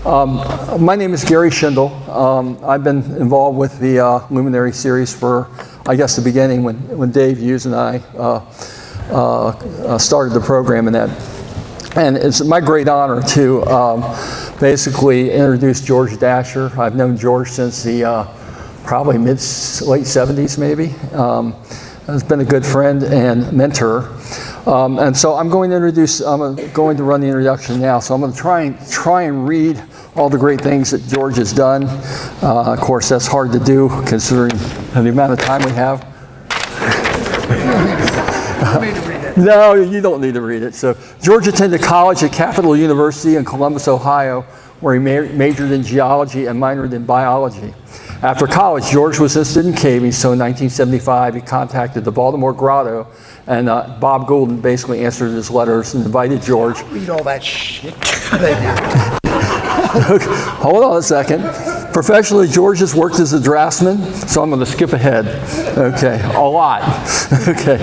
My name is Gary Schindel. I've been involved with the Luminary series for, I guess, the beginning when Dave Hughes and I started the program in that. And it's my great honor to basically introduce George Dasher. I've known George since the probably late 70s maybe. Has been a good friend and mentor. And so I'm going to run the introduction now. So I'm going to try and read all the great things that George has done. Of course, that's hard to do considering the amount of time we have. No, you don't need to read it. So George attended college at Capital University in Columbus, Ohio, where he majored in geology and minored in biology. After college, George was interested in caving, so in 1975 he contacted the Baltimore Grotto, and Bob Gulden basically answered his letters and invited George. Read all that shit. Hold on a second. Professionally, George has worked as a draftsman, so I'm going to skip ahead. Okay, a lot. Okay,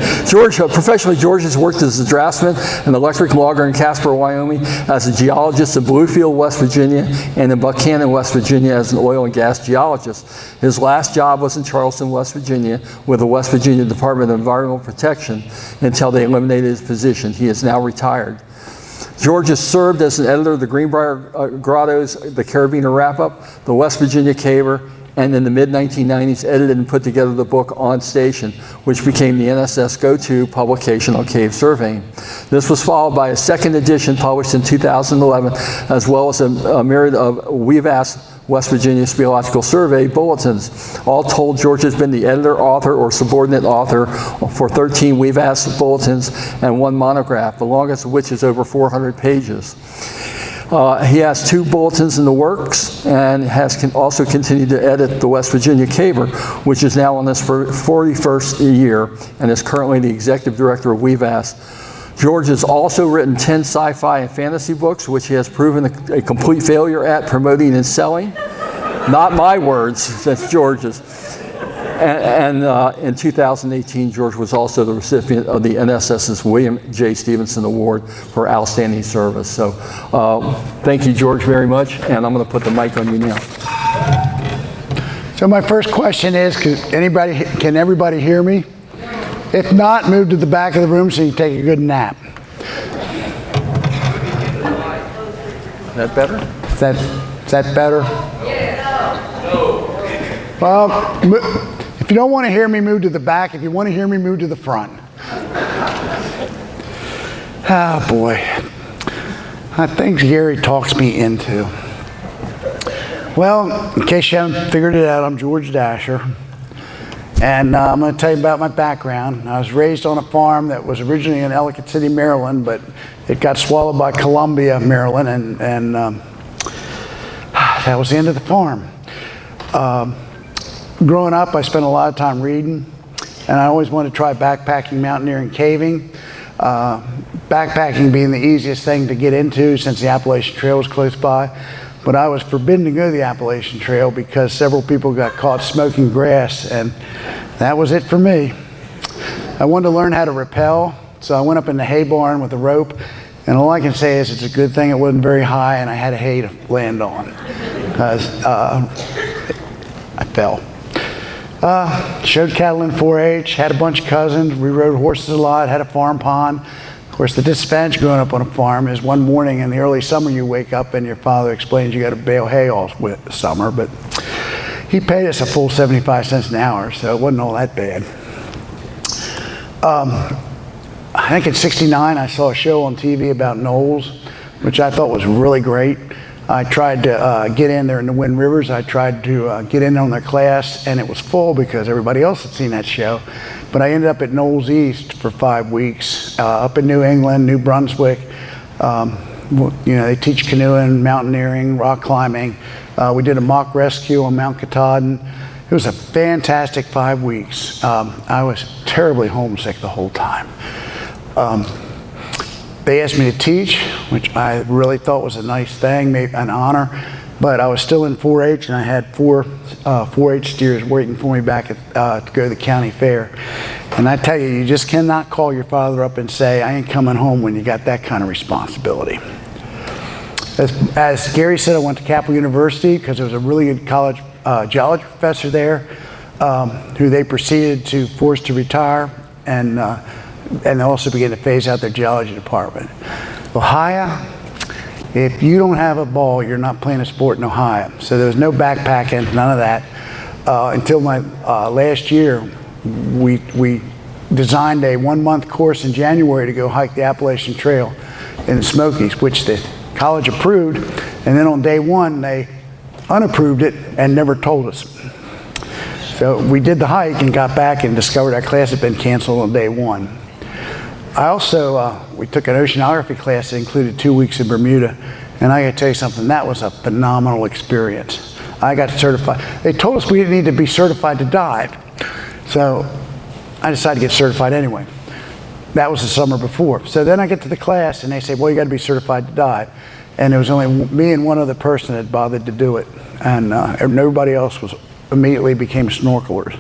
professionally, George has worked as a draftsman, an electric logger in Casper, Wyoming, as a geologist in Bluefield, West Virginia, and in Buchanan, West Virginia, as an oil and gas geologist. His last job was in Charleston, West Virginia, with the West Virginia Department of Environmental Protection until they eliminated his position. He is now retired. George has served as an editor of the Greenbrier Grottos, the Carabiner Wrap-Up, the West Virginia Caver, and in the mid-1990s edited and put together the book On Station, which became the NSS go-to publication on cave surveying. This was followed by a second edition published in 2011, as well as a myriad of WVAS West Virginia Speleological Survey bulletins. All told, George has been the editor, author, or subordinate author for 13 WVAS bulletins and one monograph, the longest of which is over 400 pages. He has 2 bulletins in the works and has also continued to edit the West Virginia Caver, which is now on its 41st year and is currently the executive director of WVAS. George has also written 10 sci-fi and fantasy books, which he has proven a complete failure at promoting and selling. Not my words, that's George's. And in 2018, George was also the recipient of the NSS's William J. Stevenson Award for Outstanding Service. So thank you, George, very much. And I'm going to put the mic on you now. So my first question is, can everybody hear me? If not, move to the back of the room so you can take a good nap. Is that better? Is that better? Well, if you don't want to hear me, move to the back. If you want to hear me, move to the front. Oh boy. Things Gary talks me into. Well, in case you haven't figured it out, I'm George Dasher. And I'm going to tell you about my background. I was raised on a farm that was originally in Ellicott City, Maryland, but it got swallowed by Columbia, Maryland, and that was the end of the farm. Growing up, I spent a lot of time reading, and I always wanted to try backpacking, mountaineering, caving. Backpacking being the easiest thing to get into since the Appalachian Trail was close by. But I was forbidden to go to the Appalachian Trail because several people got caught smoking grass, and that was it for me. I wanted to learn how to rappel, so I went up in the hay barn with a rope, and all I can say is it's a good thing it wasn't very high and I had a hay to land on, because I fell. Showed cattle in 4-H, had a bunch of cousins, we rode horses a lot, had a farm pond. Of course, the disadvantage growing up on a farm is one morning in the early summer you wake up and your father explains you got to bale hay all summer, but he paid us a full 75 cents an hour, so it wasn't all that bad. I think in '69 I saw a show on TV about knolls, which I thought was really great. I tried to get in there in the Wind Rivers. I tried to get in on their class, and it was full because everybody else had seen that show. But I ended up at Knolls East for 5 weeks, up in New England, New Brunswick. They teach canoeing, mountaineering, rock climbing. We did a mock rescue on Mount Katahdin. It was a fantastic 5 weeks. I was terribly homesick the whole time. They asked me to teach, which I really thought was a nice thing, maybe an honor, but I was still in 4-H and I had 4-H steers waiting for me back to go to the county fair. And I tell you, you just cannot call your father up and say, I ain't coming home when you got that kind of responsibility. As Gary said, I went to Capital University because there was a really good college geology professor there who they proceeded to force to retire and also began to phase out their geology department. Ohio, if you don't have a ball, you're not playing a sport in Ohio. So there was no backpacking, none of that. Until my last year, we designed a 1-month course in January to go hike the Appalachian Trail in the Smokies, which the college approved, and then on day one they unapproved it and never told us. So we did the hike and got back and discovered our class had been canceled on day one. I also, we took an oceanography class that included 2 weeks in Bermuda, and I gotta tell you something, that was a phenomenal experience. I got certified. They told us we didn't need to be certified to dive, so I decided to get certified anyway. That was the summer before. So then I get to the class and they say, well, you gotta be certified to dive. And there was only me and one other person that bothered to do it. And everybody else immediately became snorkelers.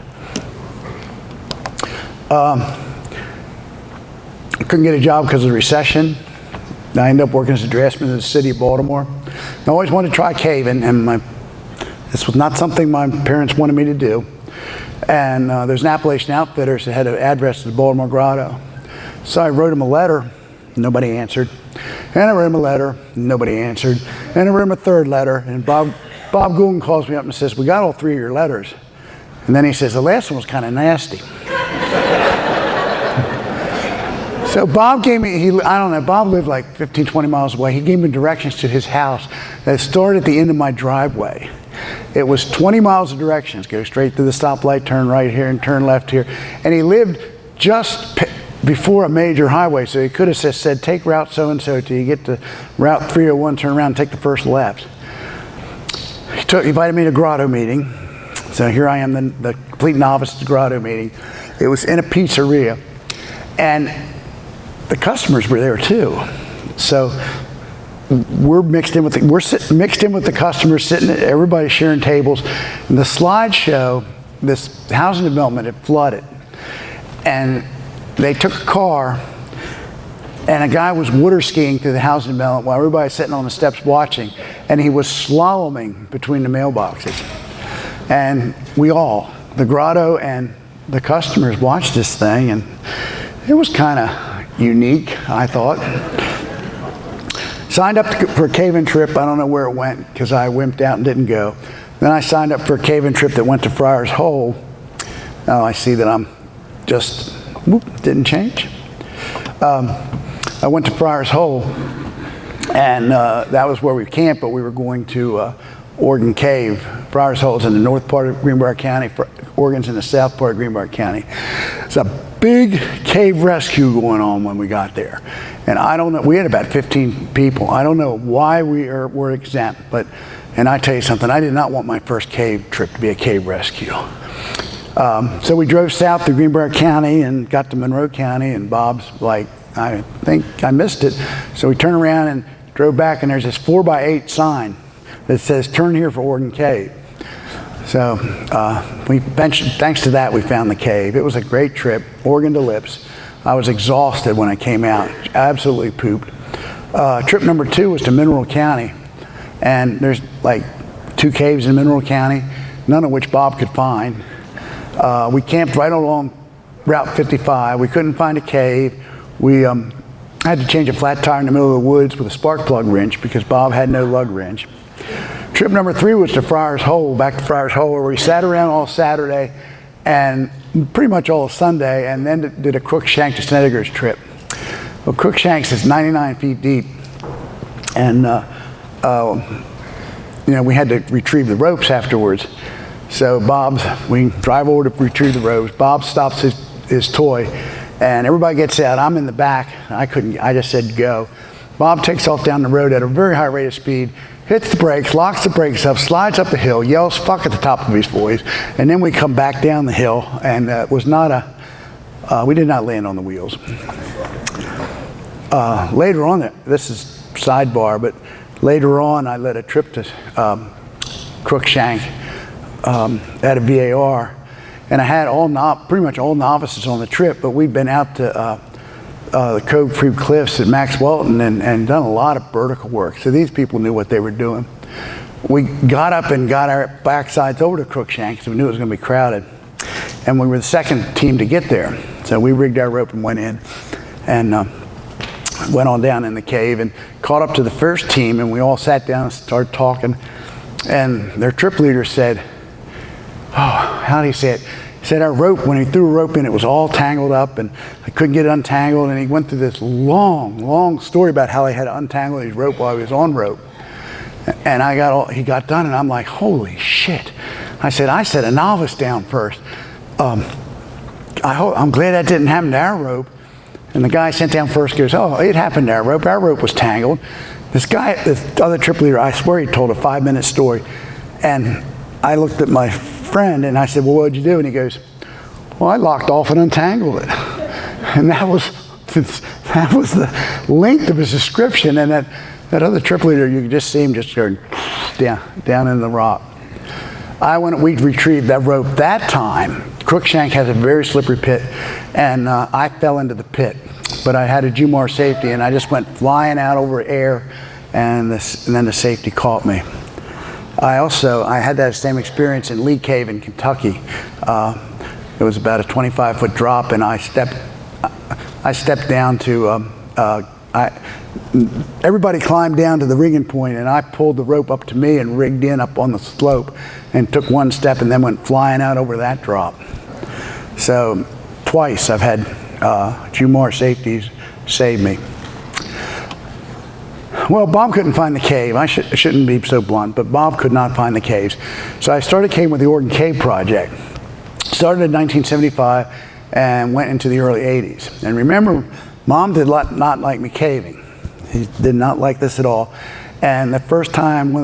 I couldn't get a job because of the recession. I ended up working as a draftsman in the city of Baltimore. I always wanted to try caving, and this was not something my parents wanted me to do. And there's an Appalachian Outfitters that had an address to the Baltimore Grotto. So I wrote him a letter, nobody answered. And I wrote him a letter, nobody answered. And I wrote him a third letter, and Bob Gulden calls me up and says, we got all 3 of your letters. And then he says, the last one was kind of nasty. So Bob gave me, I don't know, Bob lived like 15, 20 miles away. He gave me directions to his house that started at the end of my driveway. It was 20 miles of directions. Go straight to the stoplight, turn right here, and turn left here. And he lived just before a major highway, so he could have just said, take route so-and-so till you get to route 301, turn around and take the first left. He invited me to a grotto meeting. So here I am, the complete novice at the grotto meeting. It was in a pizzeria. And the customers were there too. So we're mixed in with the customers, sitting, everybody sharing tables. And the slideshow, this housing development had flooded. And they took a car, and a guy was water skiing through the housing development while everybody was sitting on the steps watching, and he was slaloming between the mailboxes. And we all, the grotto and the customers, watched this thing, and it was kind of unique, I thought. Signed up for a cave-in trip. I don't know where it went because I wimped out and didn't go. Then I signed up for a cave-in trip that went to Friars Hole. Now I see that I'm just, whoop, didn't change. I went to Friars Hole, and that was where we camped, but we were going to Oregon Cave. Friars Hole is in the north part of Greenbrier County. Oregon's in the south part of Greenbrier County. It's a big cave rescue going on when we got there. And I don't know, we had about 15 people. I don't know why we were exempt, but, and I tell you something, I did not want my first cave trip to be a cave rescue. So we drove south through Greenbrier County and got to Monroe County, and Bob's like, I think I missed it. So we turned around and drove back, and there's this 4x8 sign that says, turn here for Oregon Cave. So thanks to that, we found the cave. It was a great trip, Oregon to Lips. I was exhausted when I came out, absolutely pooped. Trip number 2 was to Mineral County. And there's like 2 caves in Mineral County, none of which Bob could find. We camped right along Route 55. We couldn't find a cave. We had to change a flat tire in the middle of the woods with a spark plug wrench because Bob had no lug wrench. Trip number 3 was to Friars Hole, back to Friars Hole, where we sat around all Saturday and pretty much all Sunday, and then did a Crookshank to Snedeker's trip. Well, Crookshanks is 99 feet deep, and we had to retrieve the ropes afterwards. So we drive over to retrieve the ropes. Bob stops his toy, and everybody gets out. I'm in the back. I just said go. Bob takes off down the road at a very high rate of speed, hits the brakes, locks the brakes up, slides up the hill, yells fuck at the top of his voice, and then we come back down the hill, and it was not we did not land on the wheels. Later on, this is sidebar, but later on I led a trip to Crookshank at a VAR, and I had pretty much all novices on the trip, but we'd been out to the Cove Creek Cliffs at Max Welton and done a lot of vertical work. So these people knew what they were doing. We got up and got our backsides over to Crookshank because we knew it was going to be crowded. And we were the second team to get there. So we rigged our rope and went in and went on down in the cave and caught up to the first team, and we all sat down and started talking. And their trip leader said, oh, how do you say it? He said our rope, when he threw a rope in, it was all tangled up and I couldn't get it untangled. And he went through this long story about how he had to untangle his rope while he was on rope. And he got done, and I'm like, holy shit. I set a novice down first. I'm glad that didn't happen to our rope. And the guy sent down first goes, oh, it happened to our rope. Our rope was tangled. This other trip leader, I swear he told a 5-minute story. And I looked at my friend and I said, well, what'd you do? And he goes, well, I locked off and untangled it. And that was the length of his description. And that other trip leader, you could just see him just going down in the rock. We retrieved that rope that time. Crookshank has a very slippery pit, and I fell into the pit. But I had a Jumar safety, and I just went flying out over air, and then the safety caught me. I had that same experience in Lee Cave in Kentucky. It was about a 25-foot drop, and I stepped down to, everybody climbed down to the rigging point, and I pulled the rope up to me and rigged in up on the slope and took one step and then went flying out over that drop. So twice I've had Jumar safeties save me. Well, Bob couldn't find the cave. I shouldn't be so blunt, but Bob could not find the caves. So I started caving with the Oregon Cave Project. Started in 1975 and went into the early 80s. And remember, Mom did not like me caving. He did not like this at all. And one of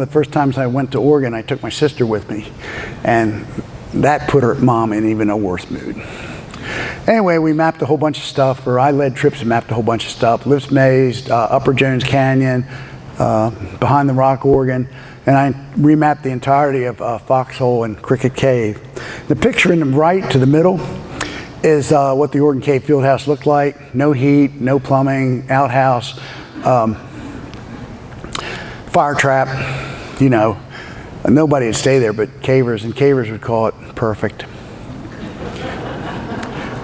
the first times I went to Oregon, I took my sister with me. And that put Mom in even a worse mood. Anyway, we mapped a whole bunch of stuff, or I led trips and mapped a whole bunch of stuff. Lips Maze, Upper Jones Canyon, Behind the Rock, Oregon. And I remapped the entirety of Foxhole and Cricket Cave. The picture in the right to the middle is what the Oregon Cave Fieldhouse looked like. No heat, no plumbing, outhouse, fire trap, nobody would stay there but cavers, and cavers would call it perfect.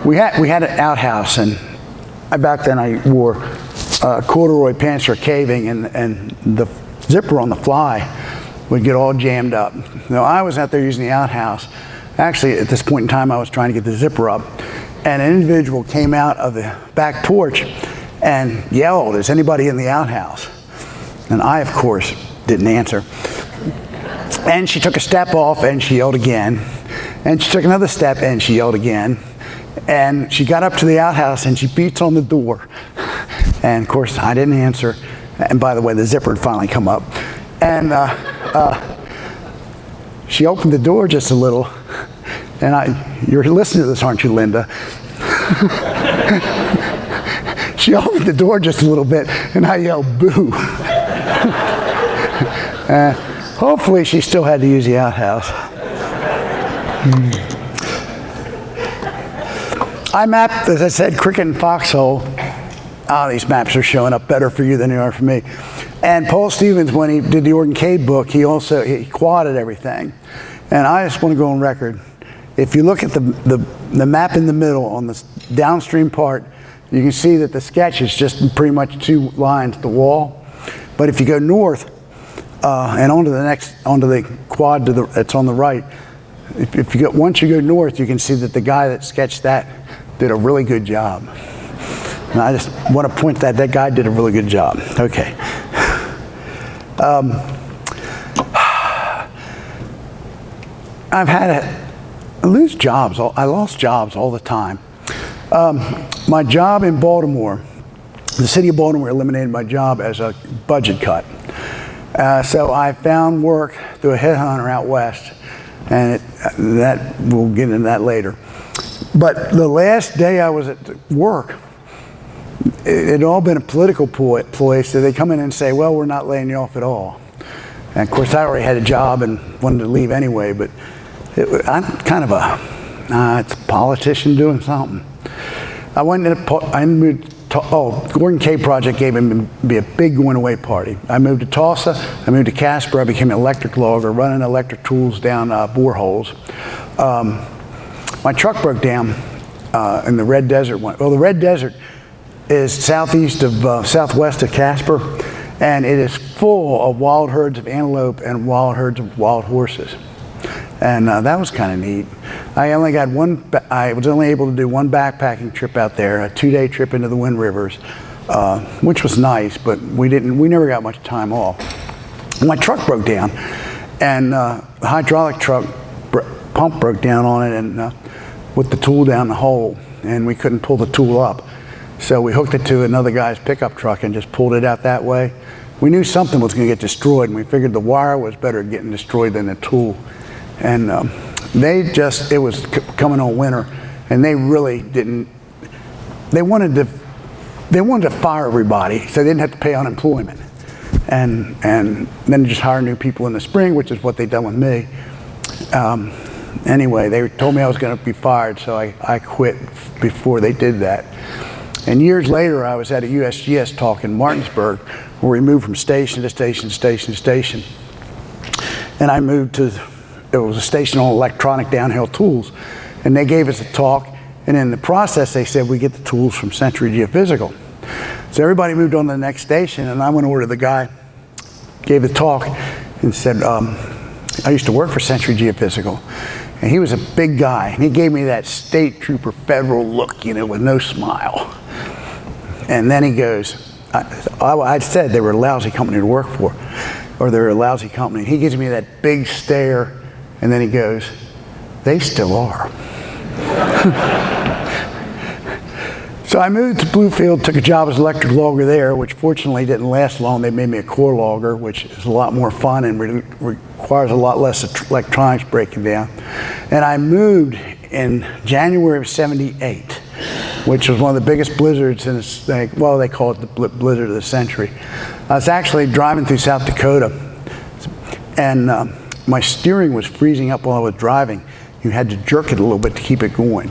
We had an outhouse, and back then I wore corduroy pants for caving, and the zipper on the fly would get all jammed up. Now I was out there using the outhouse. Actually, at this point in time, I was trying to get the zipper up, and an individual came out of the back porch and yelled, "Is anybody in the outhouse?" And I, of course, didn't answer. And she took a step off and she yelled again. And she took another step and she yelled again. And she got up to the outhouse and she beats on the door. And of course, I didn't answer. And by the way, the zipper had finally come up. And she opened the door just a little. And you're listening to this, aren't you, Linda? She opened the door just a little bit and I yelled, "Boo." Hopefully she still had to use the outhouse. I mapped, as I said, Cricket and Foxhole. These maps are showing up better for you than they are for me. And Paul Stevens, when he did the Oregon Cave book, he quadded everything. And I just want to go on record. If you look at the map in the middle on the downstream part, you can see that the sketch is just pretty much 2 lines, the wall. But if you go north and onto the quad that's on the right, once you go north, you can see that the guy that sketched that did a really good job. And I just want to point that guy did a really good job. Okay. I lost jobs all the time. My job in Baltimore, the city of Baltimore eliminated my job as a budget cut. So I found work through a headhunter out west, and we'll get into that later. But the last day I was at work, it had all been a political ploy, so they come in and say, "Well, we're not laying you off at all." And of course, I already had a job and wanted to leave anyway, but I'm kind of it's a politician doing something. I moved Gordon Cave Project gave him be a big going away party. I moved to Tulsa, I moved to Casper, I became an electric logger, running electric tools down boreholes. My truck broke down in the Red Desert one. Well, the Red Desert is southwest of Casper, and it is full of wild herds of antelope and wild herds of wild horses. And that was kind of neat. I was only able to do one backpacking trip out there, a 2-day trip into the Wind Rivers, which was nice, but we never got much time off. And my truck broke down, and the hydraulic truck pump broke down on it, and with the tool down the hole, and we couldn't pull the tool up. So we hooked it to another guy's pickup truck and just pulled it out that way. We knew something was going to get destroyed, and we figured the wire was better getting destroyed than the tool. And it was coming on winter, and they really didn't, they wanted to fire everybody so they didn't have to pay unemployment. And then just hire new people in the spring, which is what they done with me. Anyway, they told me I was going to be fired, so I quit before they did that. And years later, I was at a USGS talk in Martinsburg, where we moved from station to station to station to station. And I moved to, it was a station on electronic downhill tools. And they gave us a talk, and in the process, they said we get the tools from Century Geophysical. So everybody moved on to the next station, and I went over to the guy, gave the talk, and said, I used to work for Century Geophysical. And he was a big guy, and he gave me that state trooper federal look, with no smile. And then he goes, I said they were a lousy company to work for, or they're a lousy company. He gives me that big stare, and then he goes, they still are. So I moved to Bluefield, took a job as electric logger there, which fortunately didn't last long. They made me a core logger, which is a lot more fun and requires a lot less electronics breaking down. And I moved in January of '78, which was one of the biggest blizzards in they call it the blizzard of the century. I was actually driving through South Dakota, and my steering was freezing up while I was driving. You had to jerk it a little bit to keep it going.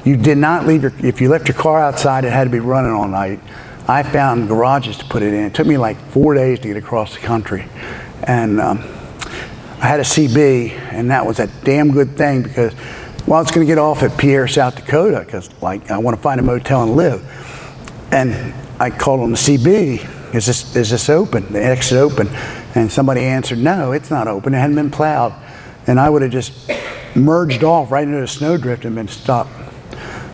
You did not leave if you left your car outside, it had to be running all night. I found garages to put it in. It took me like 4 days to get across the country. And I had a CB, and that was a damn good thing because, well, I was going to get off at Pierre, South Dakota, because I want to find a motel and live. And I called on the CB, is this open, the exit open? And somebody answered, no, it's not open, it hadn't been plowed. And I would have just merged off right into the snowdrift and been stuck.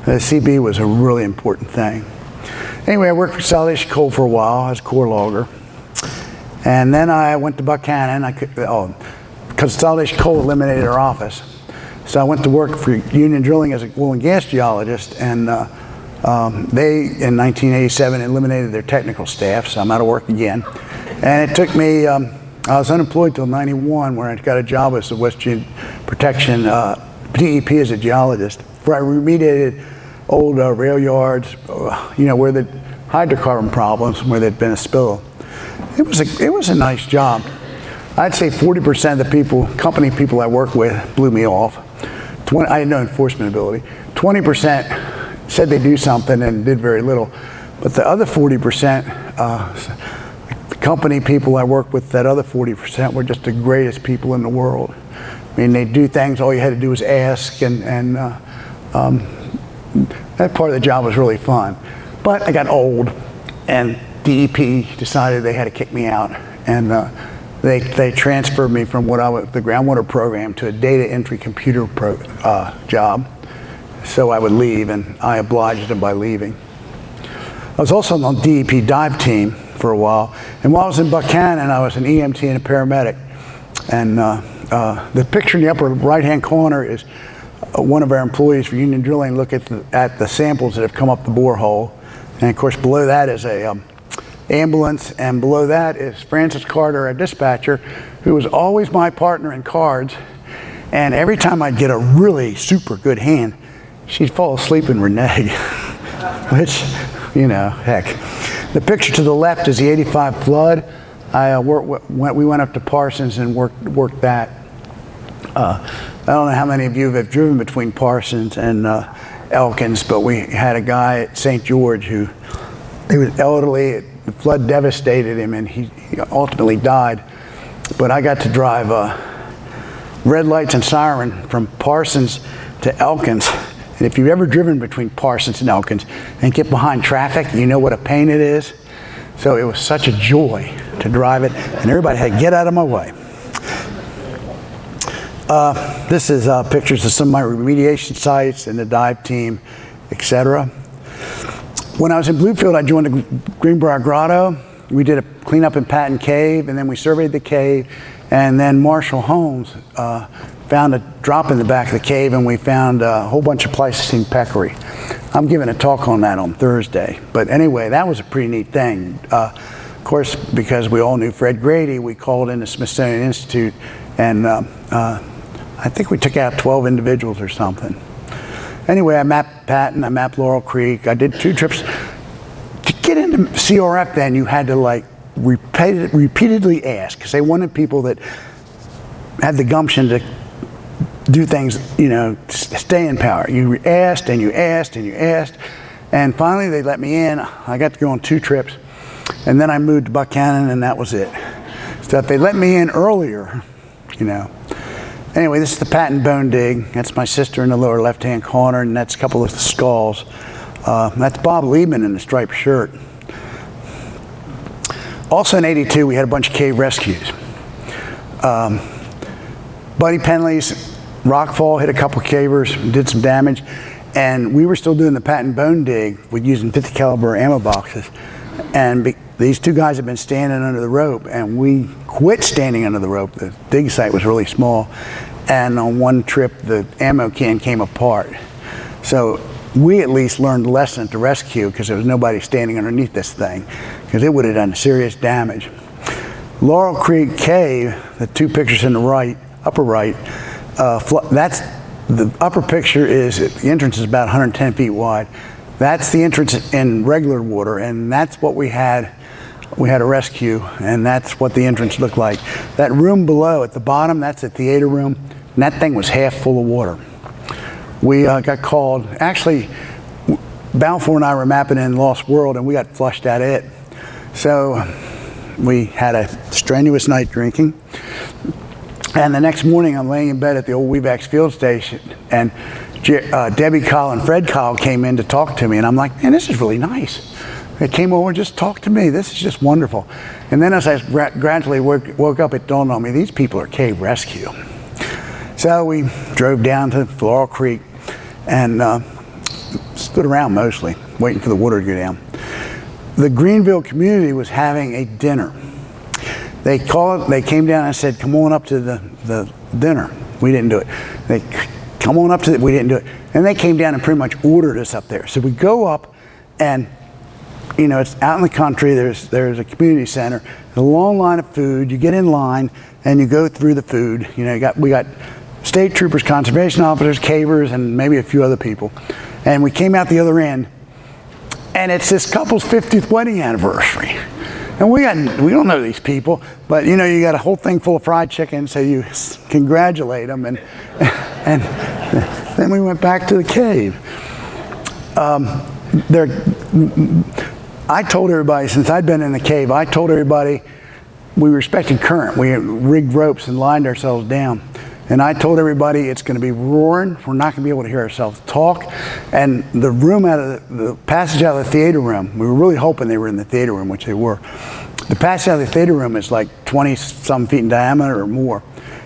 The CB was a really important thing. Anyway, I worked for Consolidation Coal for a while as a core logger. And then I went to Buchanan. Consolidation Coal eliminated our office. So I went to work for Union Drilling as a oil and gas geologist. And they, in 1987, eliminated their technical staff. So I'm out of work again. And it took me, I was unemployed till '91, where I got a job as the West Virginia Protection, DEP as a geologist, where I remediated old rail yards, where the hydrocarbon problems, where there'd been a spill. It was a nice job. I'd say 40% of the company people I work with blew me off. I had no enforcement ability. 20% said they do something and did very little. But the other 40%, the company people I work with, that other 40% were just the greatest people in the world. I mean, they do things, all you had to do was ask, and that part of the job was really fun. But I got old, and DEP decided they had to kick me out, and they transferred me from the groundwater program to a data entry computer job, so I would leave, and I obliged them by leaving. I was also on the DEP dive team for a while, and while I was in Buchanan, I was an EMT and a paramedic, and the picture in the upper right-hand corner is one of our employees for Union Drilling look at the samples that have come up the borehole. And of course, below that is a ambulance, and below that is Frances Carter, a dispatcher, who was always my partner in cards. And every time I'd get a really super good hand, she'd fall asleep and renege, which, heck. The picture to the left is the '85 flood. We went up to Parsons and worked that. I don't know how many of you have driven between Parsons and Elkins, but we had a guy at St. George who, he was elderly. The flood devastated him, and he ultimately died. But I got to drive red lights and siren from Parsons to Elkins. And if you've ever driven between Parsons and Elkins and get behind traffic, you know what a pain it is. So it was such a joy to drive it, and everybody had to get out of my way. This is pictures of some of my remediation sites and the dive team, etc. When I was in Bluefield, I joined the Greenbrier Grotto. We did a cleanup in Patton Cave, and then we surveyed the cave. And then Marshall Holmes found a drop in the back of the cave, and we found a whole bunch of Pleistocene peccary. I'm giving a talk on that on Thursday. But anyway, that was a pretty neat thing. Of course, because we all knew Fred Grady, we called in the Smithsonian Institute, and I think we took out 12 individuals or something. Anyway, I mapped Patton, I mapped Laurel Creek. I did 2 trips. To get into CRF then, you had to like repeatedly ask, because they wanted people that had the gumption to do things, you know, stay in power. You asked and you asked and you asked, and finally they let me in. I got to go on 2 trips, and then I moved to Buchanan, and that was it. So if they let me in earlier, you know. Anyway, this is the Patton bone dig. That's my sister in the lower left-hand corner, and that's a couple of the skulls. That's Bob Liebman in the striped shirt. Also in '82, we had a bunch of cave rescues. Buddy Penley's rockfall hit a couple cavers, did some damage, and we were still doing the Patton bone dig with using 50 caliber ammo boxes. And these 2 guys had been standing under the rope, and we quit standing under the rope. The dig site was really small, and on one trip the ammo can came apart. So we at least learned a lesson to rescue, because there was nobody standing underneath this thing, because it would have done serious damage. Laurel Creek Cave, the 2 pictures in the right, upper right, that's the upper picture. Is the entrance is about 110 feet wide. That's the entrance in regular water, and that's what we had. We had a rescue, and that's what the entrance looked like. That room below at the bottom, that's the theater room, and that thing was half full of water. We got called, actually, Balfour and I were mapping in Lost World, and we got flushed out of it. So we had a strenuous night drinking. And the next morning, I'm laying in bed at the old Weevax field station, and Debbie Kyle and Fred Kyle came in to talk to me, and I'm like, man, this is really nice. They came over and just talked to me. This is just wonderful. And then as I gradually woke up, it dawned on me, these people are cave rescue. So we drove down to Laurel Creek and stood around mostly, waiting for the water to go down. The Greenville community was having a dinner. They came down and said, come on up to the dinner. We didn't do it. They come on up to it, we didn't do it. And they came down and pretty much ordered us up there. So we go up, and you know, it's out in the country, there's a community center, a long line of food. You get in line and you go through the food. You know, we got state troopers, conservation officers, cavers, and maybe a few other people. And we came out the other end, and it's this couple's 50th wedding anniversary. And we don't know these people, but you know, you got a whole thing full of fried chicken, so you congratulate them, and then we went back to the cave. I told everybody, since I'd been in the cave, I told everybody we respected current. We rigged ropes and lined ourselves down. And I told everybody it's going to be roaring. We're not going to be able to hear ourselves talk. And the room the passage out of the theater room, we were really hoping they were in the theater room, which they were. The passage out of the theater room is like 20-some feet in diameter or more.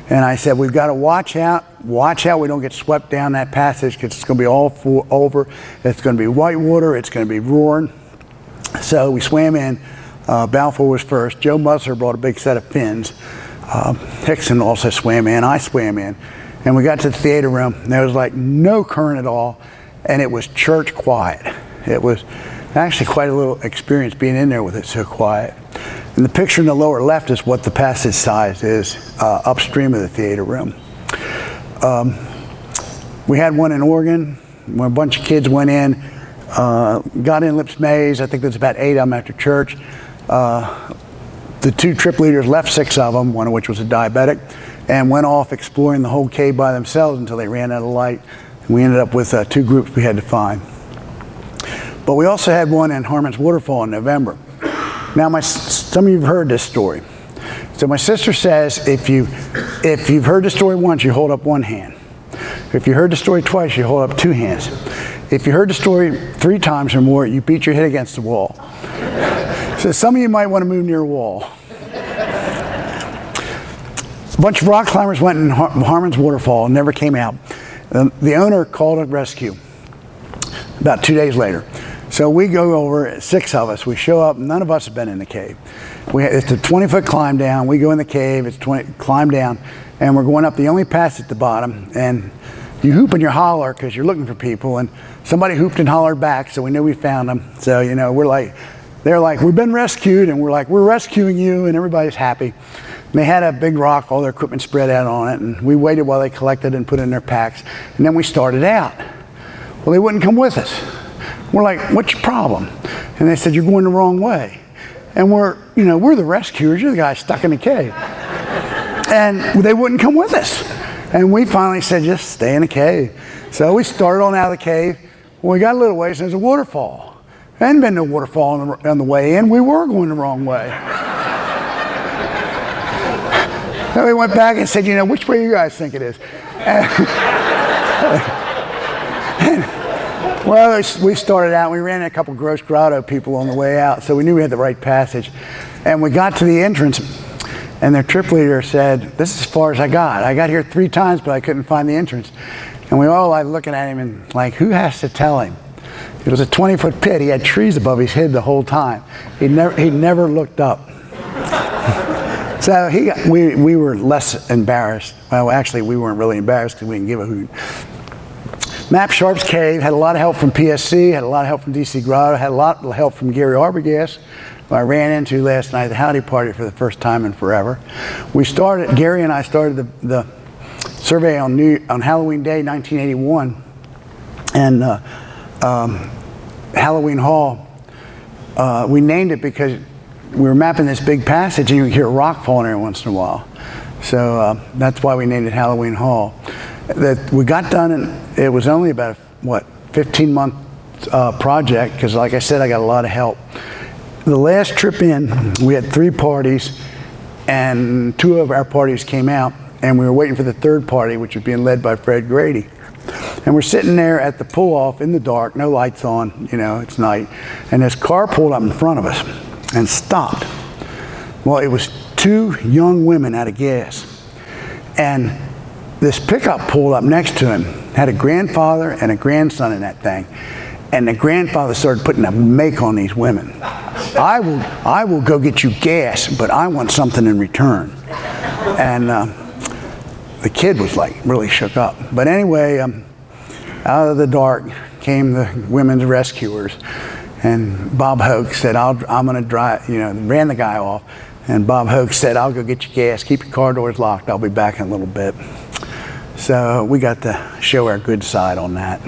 And I said, we've got to watch out we don't get swept down that passage, because it's going to be all full over. It's going to be white water. It's going to be roaring. So we swam in. Balfour was first. Joe Musser brought a big set of fins. Hickson also swam in. I swam in. And we got to the theater room, and there was like no current at all, and it was church quiet. It was actually quite a little experience being in there with it so quiet. And the picture in the lower left is what the passage size is upstream of the theater room. We had one in Oregon when a bunch of kids went in, got in Lips Maze. I think there's about 8 of them after church. The 2 trip leaders left 6 of them, one of which was a diabetic. and went off exploring the whole cave by themselves until they ran out of light. And we ended up with 2 groups we had to find. But we also had one in Harmon's Waterfall in November. Now, some of you have heard this story. So my sister says if you've heard the story once, you hold up 1 hand. If you heard the story twice, you hold up 2 hands. If you heard the story 3 times or more, you beat your head against the wall. So some of you might want to move near a wall. A bunch of rock climbers went in Harmon's Waterfall and never came out. The owner called a rescue about 2 days later. So we go over, 6 of us. We show up. None of us have been in the cave. It's a 20-foot climb down. We go in the cave. It's climb down, and we're going up the only pass at the bottom. And you hoop and you holler because you're looking for people. And somebody hooped and hollered back, so we knew we found them. So they're like, we've been rescued, and we're like, we're rescuing you, and everybody's happy. And they had a big rock, all their equipment spread out on it, and we waited while they collected and put it in their packs. And then we started out. Well, they wouldn't come with us. We're like, what's your problem? And they said, you're going the wrong way. And we're the rescuers. You're the guy stuck in the cave. And they wouldn't come with us. And we finally said, just stay in the cave. So we started on out of the cave. Well, we got a little ways, and there's a waterfall. There hadn't been no waterfall on the way in. We were going the wrong way. So we went back and said, which way you guys think it is? Well, we started out, we ran into a couple of Greenbrier Grotto people on the way out, so we knew we had the right passage. And we got to the entrance, and their trip leader said, this is as far as I got. I got here 3 times, but I couldn't find the entrance. And we all like looking at him and like, who has to tell him? It was a 20-foot pit. He had trees above his head the whole time. He never looked up. So we were less embarrassed. Well, actually, we weren't really embarrassed because we didn't give a hoot. Map Sharp's Cave had a lot of help from PSC, had a lot of help from DC Grotto, had a lot of help from Gary Arbogast, who I ran into last night at the Howdy Party for the first time in forever. Gary and I started the survey on Halloween Day, 1981, and Halloween Hall. We named it because we were mapping this big passage and you would hear a rock falling every once in a while. So that's why we named it Halloween Hall. That we got done, and it was only about 15-month project because, like I said, I got a lot of help. The last trip in, we had 3 parties, and 2 of our parties came out, and we were waiting for the 3rd party, which was being led by Fred Grady. And we're sitting there at the pull-off in the dark, no lights on, it's night, and this car pulled up in front of us and stopped. Well, it was 2 young women out of gas, and this pickup pulled up next to him, had a grandfather and a grandson in that thing. And the grandfather started putting a make on these women. I will go get you gas, but I want something in return. And the kid was like really shook up. But anyway, out of the dark came the women's rescuers. And Bob Hoke said, I'm going to drive, ran the guy off. And Bob Hoke said, I'll go get you gas. Keep your car doors locked. I'll be back in a little bit. So we got to show our good side on that.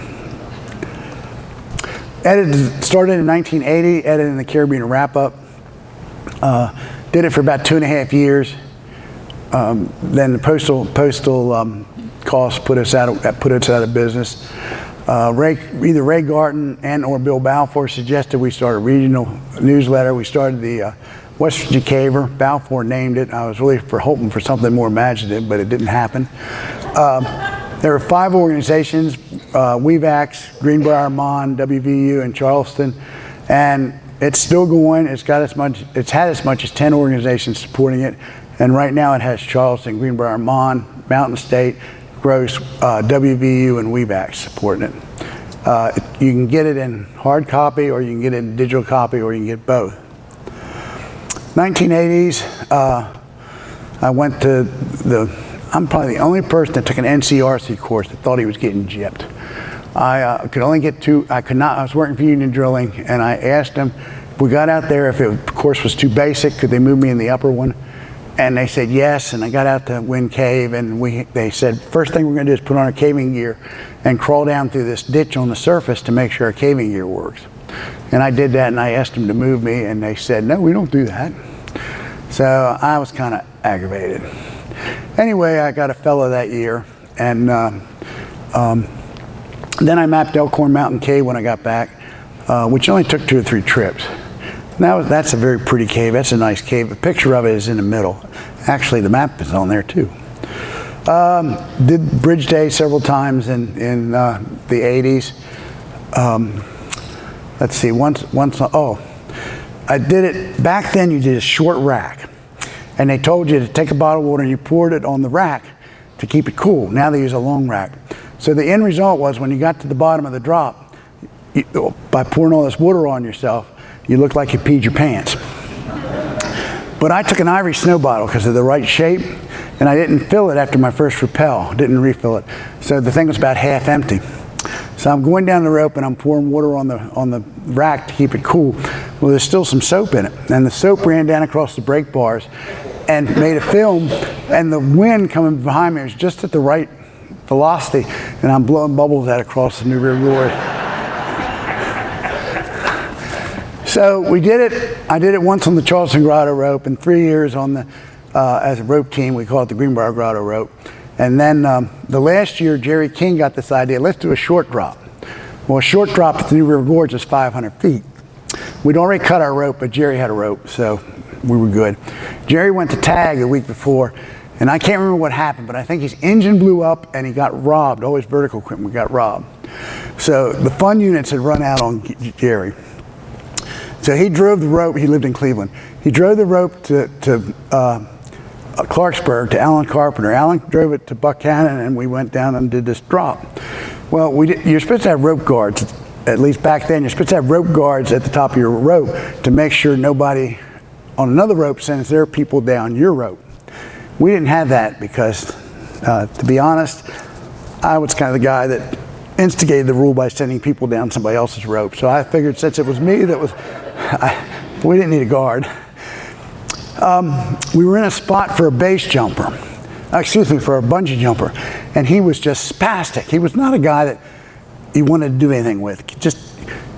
Started in 1980, edited in the Caribbean Wrap-Up. Did it for about 2.5 years. Then the postal costs put us out of business. Either Ray Garton and or Bill Balfour suggested we start a regional newsletter. We started the West Virginia Caver. Balfour named it. I was really hoping for something more imaginative, but it didn't happen. There were 5 organizations, WEVAX, Greenbrier, Mon, WVU, and Charleston, and it's still going. It's had as much as 10 organizations supporting it, and right now it has Charleston, Greenbrier, Mon, Mountain State, Gross, WVU, and WEVAX supporting it. You can get it in hard copy, or you can get it in digital copy, or you can get both. 1980s, I went to I'm probably the only person that took an NCRC course that thought he was getting gypped. I could only get 2, I was working for Union Drilling, and I asked them, if we got out there, if the course was too basic, could they move me in the upper one? And they said yes, and I got out to Wind Cave, and they said, first thing we're gonna do is put on our caving gear and crawl down through this ditch on the surface to make sure our caving gear works. And I did that, and I asked them to move me, and they said, no, we don't do that. So I was kind of aggravated. Anyway, I got a fellow that year, and then I mapped Elkhorn Mountain Cave when I got back, which only took 2 or 3 trips. Now that's a very pretty cave. That's a nice cave. The picture of it is in the middle. Actually, the map is on there too. Did Bridge Day several times in the 80s. Let's see, I did it, back then you did a short rack. And they told you to take a bottle of water and you poured it on the rack to keep it cool. Now they use a long rack. So the end result was when you got to the bottom of the drop, by pouring all this water on yourself, you looked like you peed your pants. But I took an ivory snow bottle because of the right shape, and I didn't fill it after my first rappel, didn't refill it. So the thing was about half empty. So I'm going down the rope and I'm pouring water on the rack to keep it cool. Well, there's still some soap in it, and the soap ran down across the brake bars and made a film, and the wind coming behind me was just at the right velocity, and I'm blowing bubbles out across the New River Gorge. So we did it. I did it once on the Charleston Grotto rope, and 3 years on the as a rope team. We call it the Greenbrier Grotto rope. And then the last year, Jerry King got this idea, let's do a short drop. Well, a short drop at the New River Gorge is 500 feet. We'd already cut our rope, but Jerry had a rope, so we were good. Jerry went to tag the week before, and I can't remember what happened, but I think his engine blew up and he got robbed. All his vertical equipment got robbed. So the fun units had run out on Jerry. So he drove the rope. He lived in Cleveland. He drove the rope to Clarksburg to Alan Carpenter. Alan drove it to Buchanan, and we went down and did this drop. Well, you're supposed to have rope guards. At least back then, you're supposed to have rope guards at the top of your rope to make sure nobody on another rope sends their people down your rope. We didn't have that because, to be honest, I was kind of the guy that instigated the rule by sending people down somebody else's rope. So I figured since it was me that was, we didn't need a guard. We were in a spot for a base jumper, for a bungee jumper, and he was just spastic. He was not a guy that you wanted to do anything with.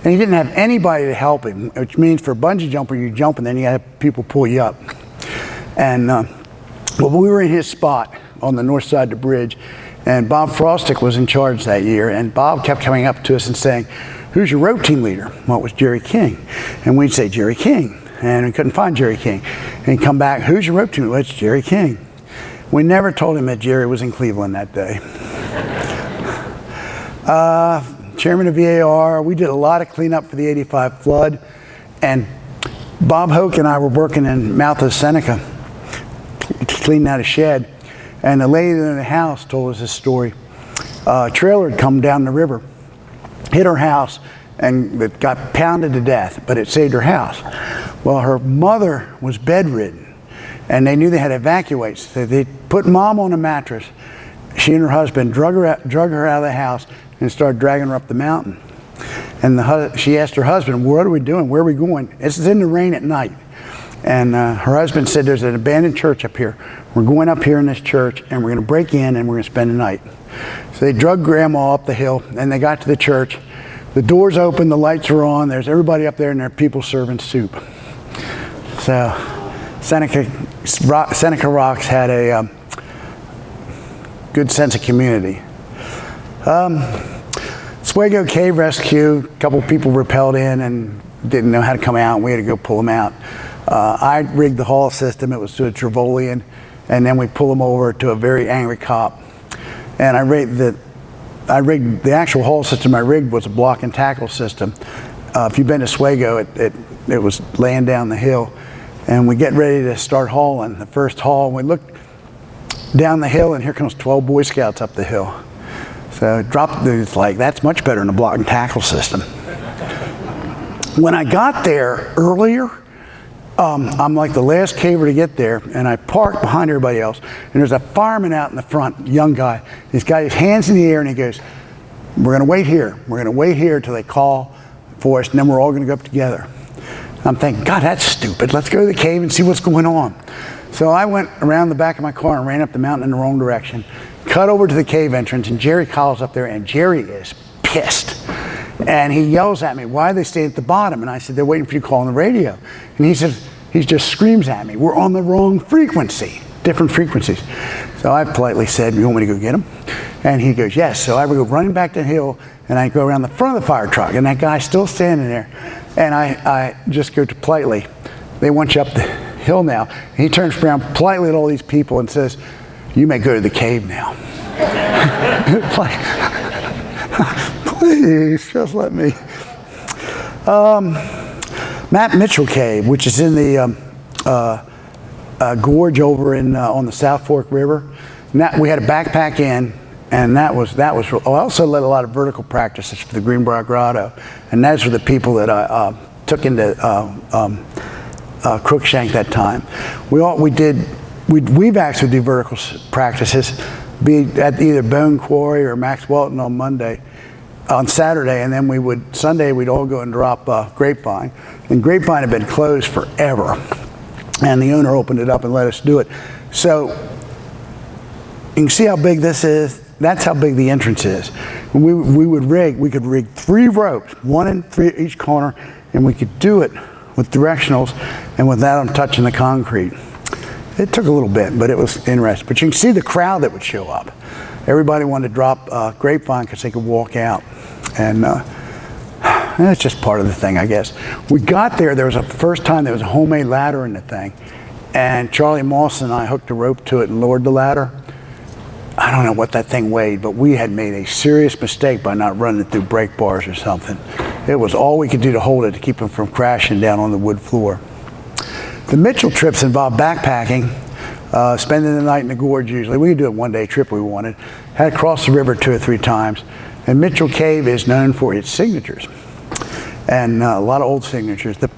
And he didn't have anybody to help him, which means for a bungee jumper, you jump and then you have people pull you up. And well, we were in his spot on the north side of the bridge, and Bob Frostick was in charge that year, and Bob kept coming up to us and saying, "Who's your rope team leader?" Well, it was Jerry King. And we'd say, "Jerry King." And we couldn't find Jerry King. And he'd come back, "Who's your rope team leader?" Well, it's Jerry King. We never told him that Jerry was in Cleveland that day. Chairman of VAR, we did a lot of cleanup for the '85 flood, and Bob Hoke and I were working in mouth of Seneca, cleaning out a shed, and the lady in the house told us this story. A trailer had come down the river, hit her house, and it got pounded to death, but it saved her house. Well, her mother was bedridden, and they knew they had to evacuate, so they put Mom on a mattress. She and her husband drug her out of the house and started dragging her up the mountain. And she asked her husband, "What are we doing? Where are we going?" It's in the rain at night. And her husband said, "There's an abandoned church up here. We're going up here in this church, and we're going to break in, and we're going to spend the night." So they drug Grandma up the hill, and they got to the church. The doors open, the lights are on. There's everybody up there, and there are people serving soup. So Seneca Rocks had a good sense of community. Oswego Cave Rescue, a couple people rappelled in and didn't know how to come out, and we had to go pull them out. I rigged the haul system. It was to a Trevolian, and then we pull them over to a very angry cop. And I rigged the actual haul system I rigged was a block and tackle system. If you've been to Oswego, it was laying down the hill, and we get ready to start hauling. The first haul, we look down the hill, and here comes 12 Boy Scouts up the hill. So it's like, that's much better than a block and tackle system. When I got there earlier, I'm like the last caver to get there, and I park behind everybody else, and there's a fireman out in the front, young guy. He's got his hands in the air, and he goes, "We're going to wait here. We're going to wait here till they call for us, and then we're all going to go up together." I'm thinking, God, that's stupid. Let's go to the cave and see what's going on. So I went around the back of my car and ran up the mountain in the wrong direction, cut over to the cave entrance, and Jerry calls up there, and Jerry is pissed. And he yells at me, "Why are they staying at the bottom?" And I said, "They're waiting for you to call on the radio." And he says, he just screams at me, "We're on the wrong frequency." different frequencies. So I politely said, you want me to go get them? And he goes, yes. So I would go running back the hill, and I go around the front of the fire truck, and that guy's still standing there. And I just go to politely, they want you up the hill now. And he turns around politely at all these people and says, you may go to the cave now. Like, please, just let me. Matt Mitchell Cave, which is in the gorge over in on the South Fork River. We had a backpack in, and that was. I also led a lot of vertical practices for the Greenbrier Grotto, and those were the people that I took into Crookshank that time. We've actually do vertical practices, be at either Bone Quarry or Max Welton on Saturday, and then Sunday we'd all go and drop Grapevine. And Grapevine had been closed forever, and the owner opened it up and let us do it. So you can see how big this is. That's how big the entrance is. We could rig 3 ropes, 1 in each corner, and we could do it with directionals and without them touching the concrete. It took a little bit, but it was interesting. But you can see the crowd that would show up. Everybody wanted to drop Grapevine because they could walk out. And it's just part of the thing, I guess. We got there was the first time there was a homemade ladder in the thing. And Charlie Moss and I hooked a rope to it and lowered the ladder. I don't know what that thing weighed, but we had made a serious mistake by not running it through brake bars or something. It was all we could do to hold it to keep them from crashing down on the wood floor. The Mitchell trips involved backpacking, spending the night in the gorge usually. We could do a one-day trip we wanted. Had to cross the river 2 or 3 times. And Mitchell Cave is known for its signatures. And a lot of old signatures. The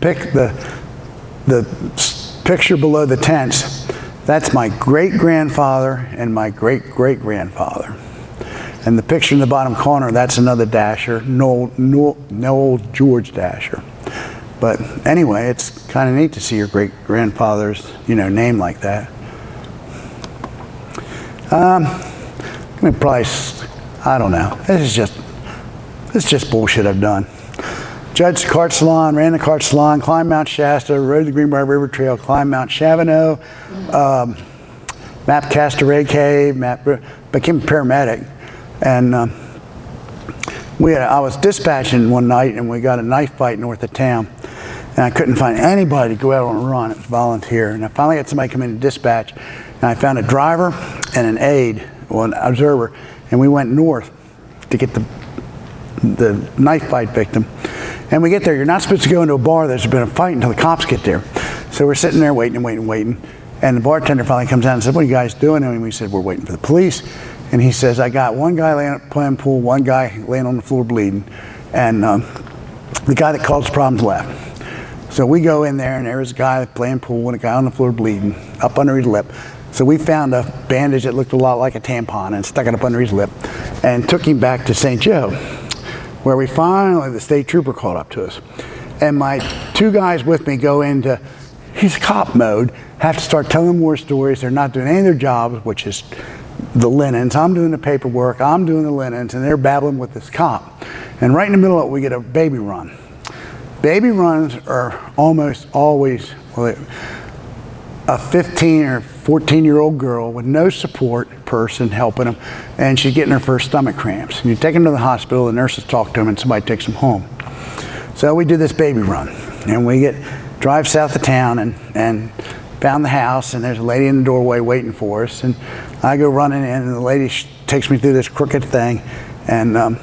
picture below the tents, that's my great-grandfather and my great-great-grandfather. And the picture in the bottom corner, that's another Dasher, Noel George Dasher. But anyway, it's kind of neat to see your great-grandfather's, name like that. I don't know. This is just bullshit I've done. Judged the cart salon, ran the cart salon, climbed Mount Shasta, rode the Greenbrier River Trail, climbed Mount Chavano, mapped Castaway Cave, became a paramedic. And I was dispatching one night, and we got a knife fight north of town. And I couldn't find anybody to go out on a run. It was volunteer. And I finally had somebody come in to dispatch. And I found a driver and an aide, an observer. And we went north to get the knife fight victim. And we get there. You're not supposed to go into a bar. There's been a fight until the cops get there. So we're sitting there waiting. And the bartender finally comes out and said, what are you guys doing? And we said, we're waiting for the police. And he says, I got one guy laying playing pool, one guy laying on the floor bleeding. And the guy that caused the problems left. So we go in there, and there was a guy playing pool and a guy on the floor bleeding up under his lip. So we found a bandage that looked a lot like a tampon and stuck it up under his lip and took him back to St. Joe, where the state trooper called up to us. And my 2 guys with me go into, he's cop mode, have to start telling more stories. They're not doing any of their jobs, which is the linens. I'm doing the paperwork, I'm doing the linens, and they're babbling with this cop. And right in the middle of it, we get a baby run. Baby runs are almost always a 15 or 14-year-old girl with no support person helping them, and she's getting her first stomach cramps. And you take them to the hospital, the nurses talk to them, and somebody takes them home. So we did this baby run, and we drive south of town and found the house, and there's a lady in the doorway waiting for us. And I go running in, and the lady takes me through this crooked thing, and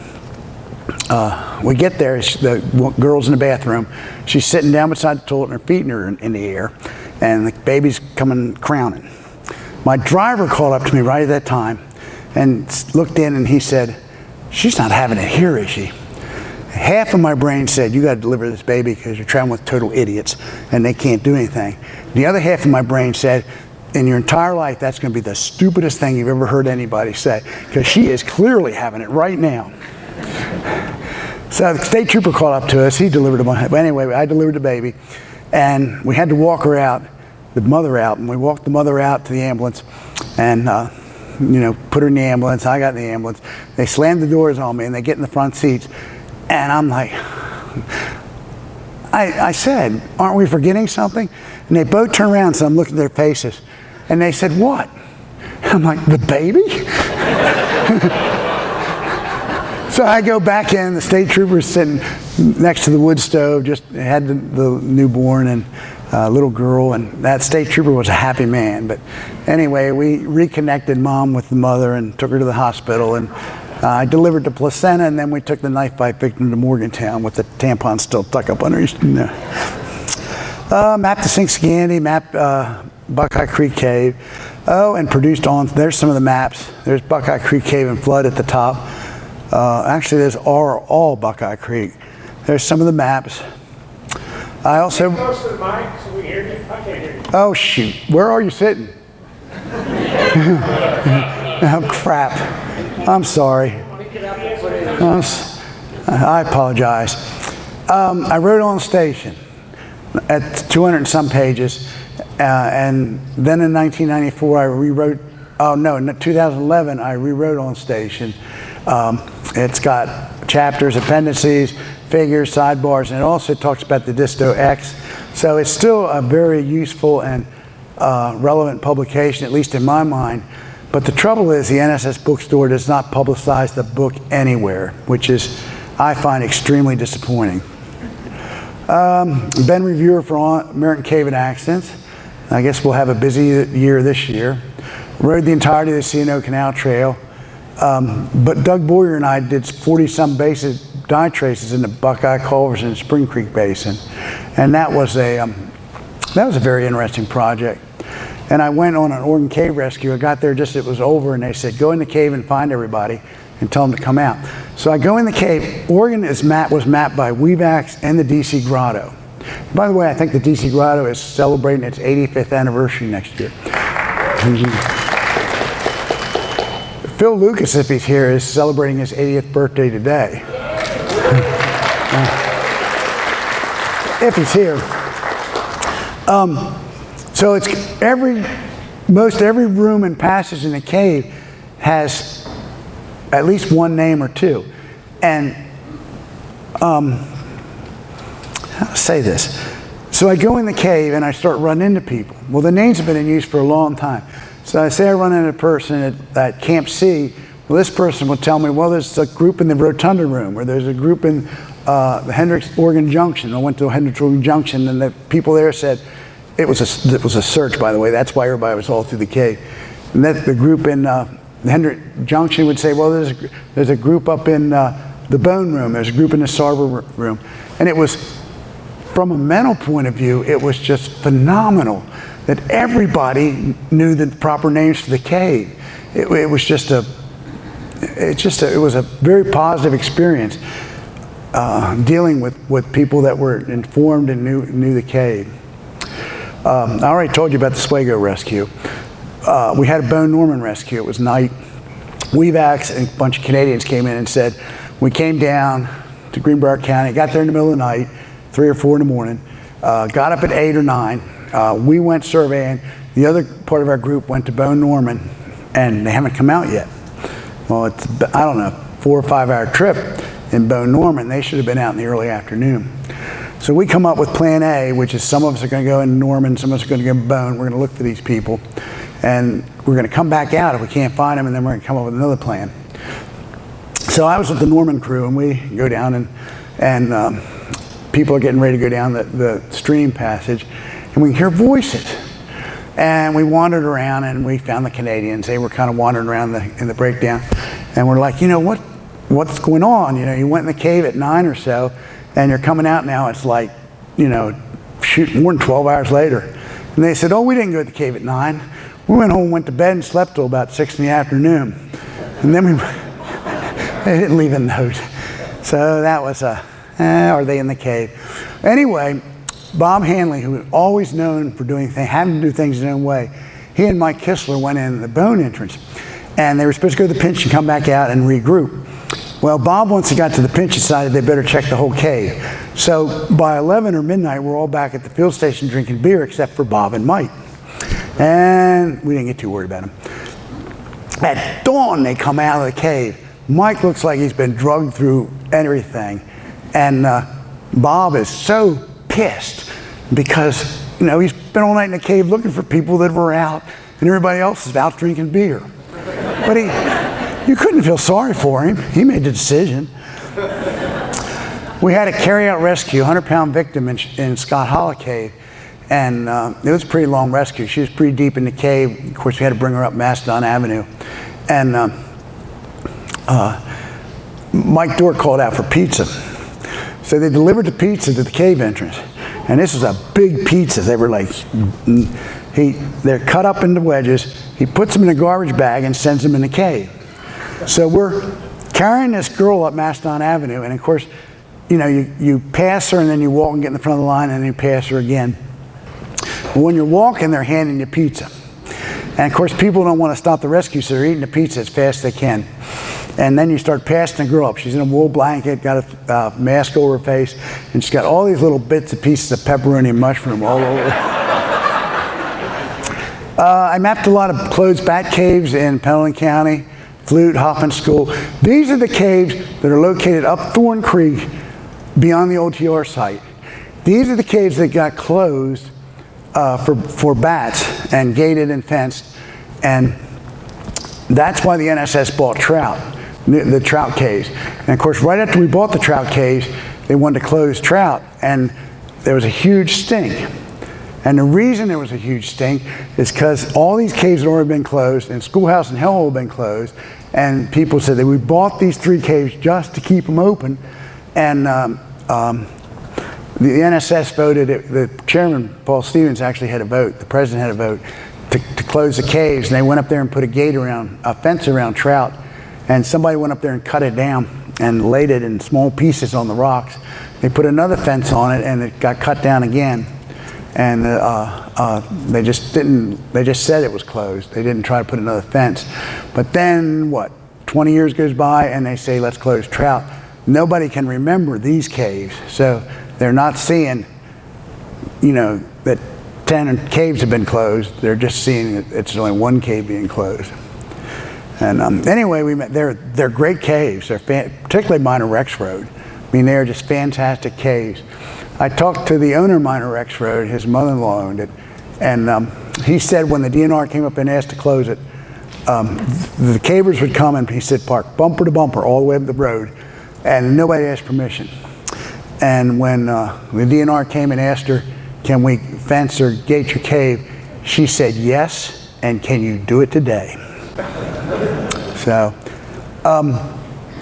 we get there. The girl's in the bathroom. She's sitting down beside the toilet, and her feet are in the air, and the baby's coming crowning. My driver called up to me right at that time and looked in, and he said, she's not having it here, is she? Half of my brain said, you got to deliver this baby because you're traveling with total idiots and they can't do anything. The other half of my brain said, in your entire life, that's going to be the stupidest thing you've ever heard anybody say, because she is clearly having it right now. So the state trooper called up to us. He delivered him. But anyway, I delivered the baby, and we had to walk her out, the mother out, and we walked the mother out to the ambulance, and put her in the ambulance. I got in the ambulance. They slammed the doors on me, and they get in the front seats, and I'm like, I said, aren't we forgetting something? And they both turn around, so I'm looking at their faces, And they said, what? I'm like, the baby? So I go back in, the state trooper's sitting next to the wood stove, just had the newborn and little girl, and that state trooper was a happy man. But anyway, we reconnected Mom with the mother and took her to the hospital, and I delivered the placenta, and then we took the knife bite victim to Morgantown with the tampon still stuck up under his nose. Mapped the Sinkscandy, mapped Buckeye Creek Cave. Oh, and produced on, there's some of the maps. There's Buckeye Creek Cave and Flood at the top. Actually, there's all Buckeye Creek. There's some of the maps. I also... Get close to the mic so we hear you. I can't hear you. Oh, shoot. Where are you sitting? Oh, crap. I'm sorry. I apologize. I wrote on station at 200 and some pages. And then in 1994, I rewrote, oh no, in 2011, I rewrote on station. It's got chapters, appendices, figures, sidebars, and it also talks about the Disto X. So it's still a very useful and relevant publication, at least in my mind. But the trouble is the NSS bookstore does not publicize the book anywhere, which is, I find, extremely disappointing. Been reviewer for American Cave and Accidents. I guess we'll have a busy year this year. Rode the entirety of the C&O Canal Trail. But Doug Boyer and I did 40-some bases, dye traces in the Buckeye Culvers and Spring Creek Basin. And that was a very interesting project. And I went on an Oregon cave rescue. I got there just as it was over, and they said, go in the cave and find everybody and tell them to come out. So I go in the cave. Oregon was mapped by Weevax and the DC Grotto. By the way, I think the DC Grotto is celebrating its 85th anniversary next year. Phil Lucas, if he's here, is celebrating his 80th birthday today. If he's here. So it's most every room and passage in the cave has at least one name or two. And how to say this? So I go in the cave and I start running into people. Well, the names have been in use for a long time. So I say I run into a person at Camp C. Well, this person will tell me, well, there's a group in the Rotunda room, or there's a group in the Hendricks Oregon Junction. I went to Hendricks Oregon Junction, and the people there said, it was a search, by the way. That's why everybody was all through the cave. And that the group in the Hendricks Junction would say, well, there's a group up in the Bone room. There's a group in the Sarver room. And it was, from a mental point of view, it was just phenomenal that everybody knew the proper names for the cave. It was a very positive experience dealing with people that were informed and knew the cave. I already told you about the Swago rescue. We had a Bone Norman rescue. It was night. Weevax and a bunch of Canadians came in and said, we came down to Greenbrier County, got there in the middle of the night, 3 or 4 in the morning, got up at 8 or 9. We went surveying. The other part of our group went to Bone Norman, and they haven't come out yet. Well, it's, I don't know, 4 or 5 hour trip in Bone Norman. They should have been out in the early afternoon. So we come up with plan A, which is some of us are going to go in Norman, some of us are going to go in Bone. We're going to look for these people, and we're going to come back out if we can't find them, and then we're going to come up with another plan. So I was with the Norman crew, and we go down, and people are getting ready to go down the stream passage, and we hear voices. And we wandered around, and we found the Canadians. They were kind of wandering around in the breakdown, and we're like, you know, what's going on? You know, you went in the cave at 9 or so, and you're coming out now. It's like, you know, shoot, more than 12 hours later. And they said, oh, we didn't go to the cave at 9. We went home, went to bed, and slept till about 6 in the afternoon. And then they didn't leave a note. So that was are they in the cave? Anyway, Bob Hanley, who was always known for having to do things his own way, he and Mike Kistler went in the Bone entrance, and they were supposed to go to the pinch and come back out and regroup. Well, Bob, once he got to the pinch, decided they better check the whole cave. So by 11 or midnight, we're all back at the field station drinking beer, except for Bob and Mike. And we didn't get too worried about them. At dawn, they come out of the cave. Mike looks like he's been drugged through everything. And Bob is so pissed because, you know, he's been all night in the cave looking for people that were out, and everybody else is out drinking beer. But you couldn't feel sorry for him. He made the decision. We had a carry-out rescue, 100-pound victim in Scott Hollow Cave, and it was a pretty long rescue. She was pretty deep in the cave. Of course, we had to bring her up Macedon Avenue. And Mike Dorr called out for pizza. So they delivered the pizza to the cave entrance. And this was a big pizza. They were like, they're cut up into wedges. He puts them in a garbage bag and sends them in the cave. So we're carrying this girl up Macedon Avenue, and of course, you know, you pass her and then you walk and get in the front of the line and then you pass her again. But when you're walking, they're handing you pizza. And of course, people don't want to stop the rescue, so they're eating the pizza as fast as they can. And then you start passing the girl up. She's in a wool blanket, got a mask over her face, and she's got all these little bits and pieces of pepperoni and mushroom all over. I mapped a lot of closed bat caves in Pendleton County, Flute, Hoffman School. These are the caves that are located up Thorn Creek beyond the old TR site. These are the caves that got closed for bats and gated and fenced, and that's why the NSS bought trout, the trout caves. And of course, right after we bought the trout caves, they wanted to close trout, and there was a huge stink. And the reason there was a huge stink is because all these caves had already been closed, and Schoolhouse and Hellhole had been closed, and people said that we bought these 3 caves just to keep them open. And the NSS voted, the chairman, Paul Stevens, actually had a vote, the president had a vote, to close the caves. And they went up there and put a fence around trout, and somebody went up there and cut it down and laid it in small pieces on the rocks. They put another fence on it, and it got cut down again. And they just said it was closed. They didn't try to put another fence. But then, 20 years goes by, and they say, let's close trout. Nobody can remember these caves, so they're not seeing, you know, that 10 caves have been closed. They're just seeing that it's only 1 cave being closed. And anyway, they're great caves. They're particularly Minor Rex Road. I mean, they're just fantastic caves. I talked to the owner of Minor Rex Road. His mother-in-law owned it, and he said when the DNR came up and asked to close it, the cavers would come and he said park bumper to bumper all the way up the road, and nobody asked permission. And when the DNR came and asked her, can we fence or gate your cave, she said yes, and can you do it today? So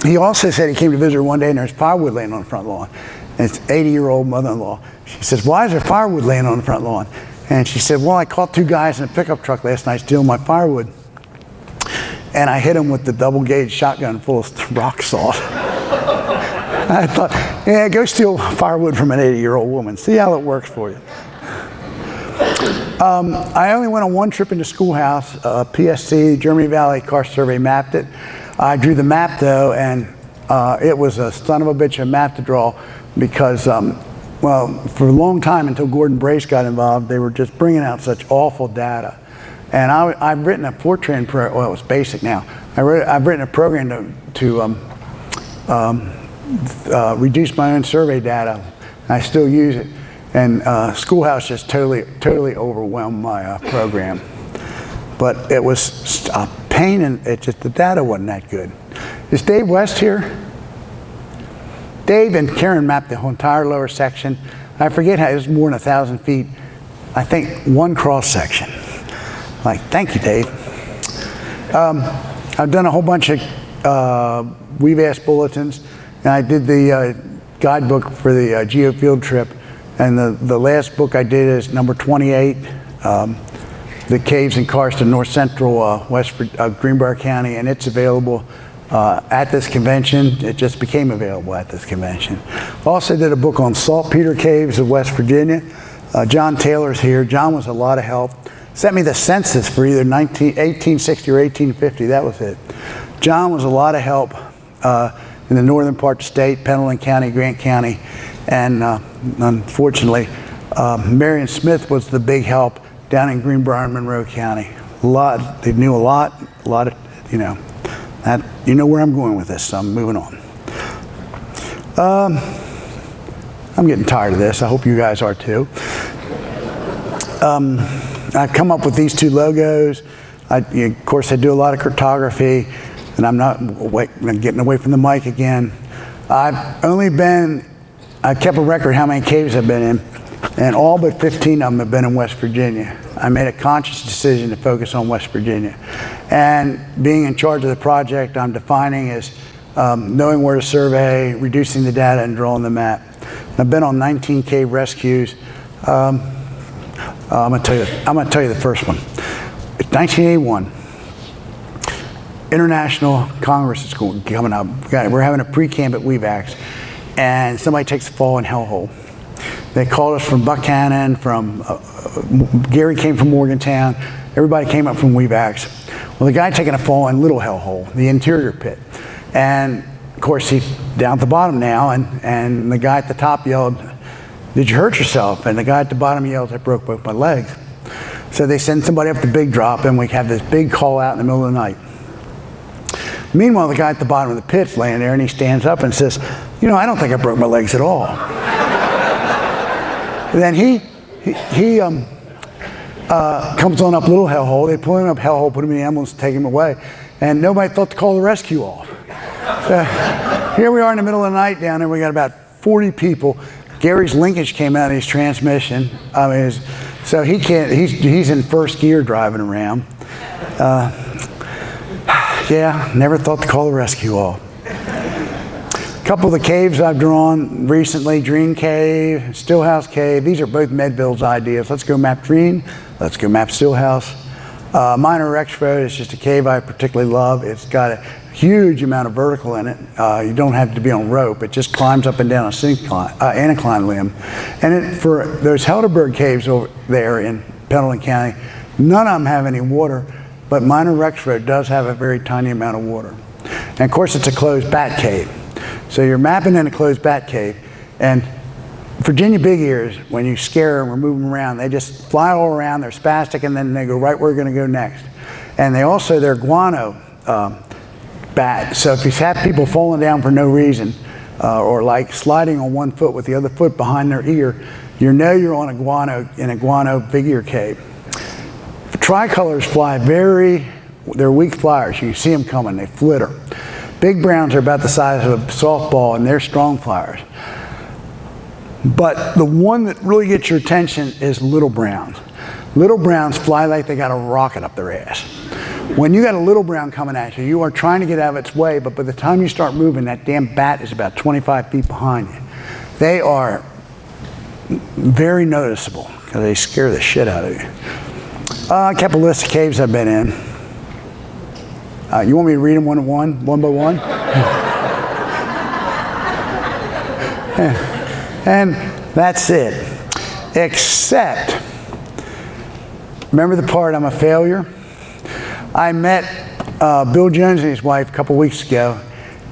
he also said he came to visit her one day and there's firewood laying on the front lawn. And it's 80-year-old mother-in-law. She says, why is there firewood laying on the front lawn? And she said, well, I caught 2 guys in a pickup truck last night stealing my firewood. And I hit them with the double-gauge shotgun full of rock salt. I thought, yeah, go steal firewood from an 80-year-old woman. See how it works for you. I only went on 1 trip into Schoolhouse, PSC, Germany Valley Karst Survey mapped it. I drew the map though, and it was a son of a bitch a map to draw because, well, for a long time until Gordon Brace got involved, they were just bringing out such awful data. And I've written a Fortran program, well, it's basic now. I've written a program to reduce my own survey data. I still use it. And Schoolhouse just totally overwhelmed my program. But it was a pain, and the data wasn't that good. Is Dave West here? Dave and Karen mapped the whole entire lower section. I forget how, it was more than 1,000 feet. I think 1 cross section. Like, thank you, Dave. I've done a whole bunch of We've Asked bulletins, and I did the guidebook for the Geo field trip. And the last book I did is number 28, The Caves in Karst in North Central Greenbrier County, and it's available at this convention. It just became available at this convention. Also did a book on saltpeter caves of West Virginia. John Taylor's here. John was a lot of help. Sent me the census for either 1860 or 1850, that was it. John was a lot of help in the northern part of the state, Pendleton County, Grant County, and unfortunately, Marion Smith was the big help down in Greenbrier and Monroe County. They knew a lot of, you know where I'm going with this, so I'm moving on. I'm getting tired of this. I hope you guys are too. I've come up with these two logos. Of course, I do a lot of cryptography, and I'm getting away from the mic again. I kept a record how many caves I've been in, and all but 15 of them have been in West Virginia. I made a conscious decision to focus on West Virginia. And being in charge of the project, I'm defining as knowing where to survey, reducing the data, and drawing the map. I've been on 19 cave rescues. I'm gonna tell you the first one. It's 1981. International Congress is coming up. We're having a pre-camp at Weevax, and somebody takes a fall in Hellhole. They called us from Buchanan, Gary came from Morgantown, everybody came up from Weevax. Well, the guy taking a fall in Little Hellhole, the interior pit. And of course, he's down at the bottom now, and the guy at the top yelled, "Did you hurt yourself?" And the guy at the bottom yelled, "I broke both my legs." So they send somebody up the big drop, and we have this big call out in the middle of the night. Meanwhile, the guy at the bottom of the pit's laying there, and he stands up and says, "I don't think I broke my legs at all." And then he comes on up Little Hellhole. They pull him up Hellhole, put him in the ambulance, take him away, and nobody thought to call the rescue off. So here we are in the middle of the night down there. We got about 40 people. Gary's linkage came out of his transmission. So he can't. He's in first gear driving around. Yeah, never thought to call the rescue off. A couple of the caves I've drawn recently: Dream Cave, Stillhouse Cave. These are both Medville's ideas. Let's go map Dream. Let's go map Stillhouse. Minor Rexroad is just a cave I particularly love. It's got a huge amount of vertical in it. You don't have to be on rope. It just climbs up and down a anticline limb. And for those Helderberg caves over there in Pendleton County, none of them have any water, but Minor Rexroad does have a very tiny amount of water. And of course, it's a closed bat cave. So you're mapping in a closed bat cave, and Virginia big ears, when you scare them or move them around, they just fly all around, they're spastic, and then they go right where we're gonna go next. And they're guano bat. So if you have people falling down for no reason, or like sliding on one foot with the other foot behind their ear, you're on in a guano big ear cave. Tricolors fly they're weak flyers. You can see them coming, they flitter. Big browns are about the size of a softball, and they're strong flyers. But the one that really gets your attention is little browns. Little browns fly like they got a rocket up their ass. When you got a little brown coming at you, you are trying to get out of its way, but by the time you start moving, that damn bat is about 25 feet behind you. They are very noticeable because they scare the shit out of you. I kept a list of caves I've been in. You want me to read them one by one? Yeah. And that's it. Except, remember the part I'm a failure? I met Bill Jones and his wife a couple weeks ago,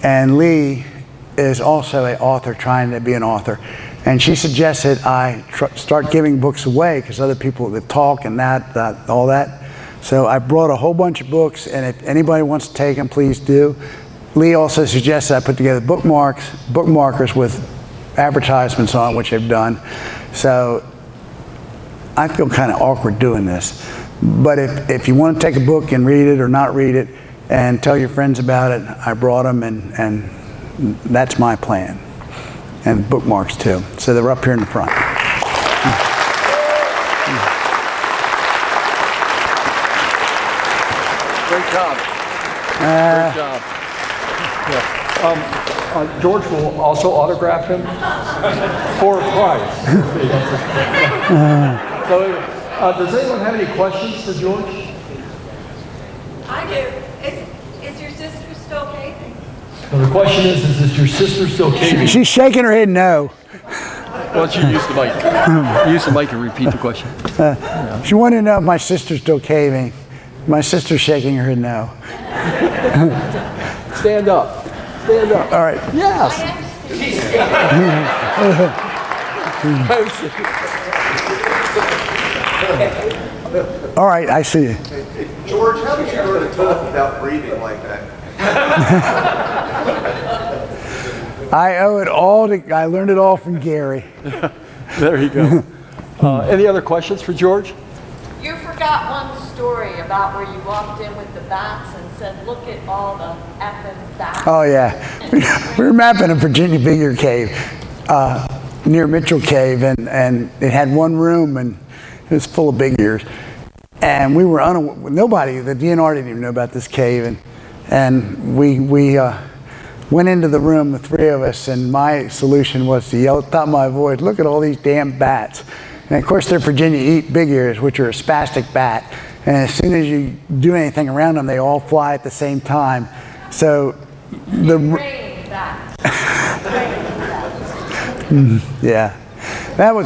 and Lee is also an author, trying to be an author. And she suggested I start giving books away because other people that talk and all that. So I brought a whole bunch of books, and if anybody wants to take them, please do. Lee also suggested I put together bookmarkers with advertisements on it, which I've done. So I feel kind of awkward doing this. But if you want to take a book and read it or not read it and tell your friends about it, I brought them, and that's my plan. And bookmarks too. So they're up here in the front. Great job. Great job. Yeah. George will also autograph him for a prize. So, does anyone have any questions for George? I do. Is your sister still caving? Well, the question is your sister still caving? She's shaking her head no. Why don't you use the mic? Use the mic and repeat the question. She wanted to know if my sister's still caving. My sister's shaking her head no. Stand up. Stand up. All right. Yes. All right, I see you. George, how did you learn to talk without breathing like that? I learned it all from Gary. There you go. Any other questions for George? You're from forgot one story about where you walked in with the bats and said, look at all the effing bats. Oh, yeah. We were mapping a Virginia big ear cave near Mitchell Cave, and it had one room, and it was full of big ears. And we were nobody, the DNR didn't even know about this cave. And we went into the room, the three of us, and my solution was to yell at the top of my voice, look at all these damn bats. And of course, they're Virginia big ears, which are a spastic bat. And as soon as you do anything around them, they all fly at the same time. So Rain bats. yeah.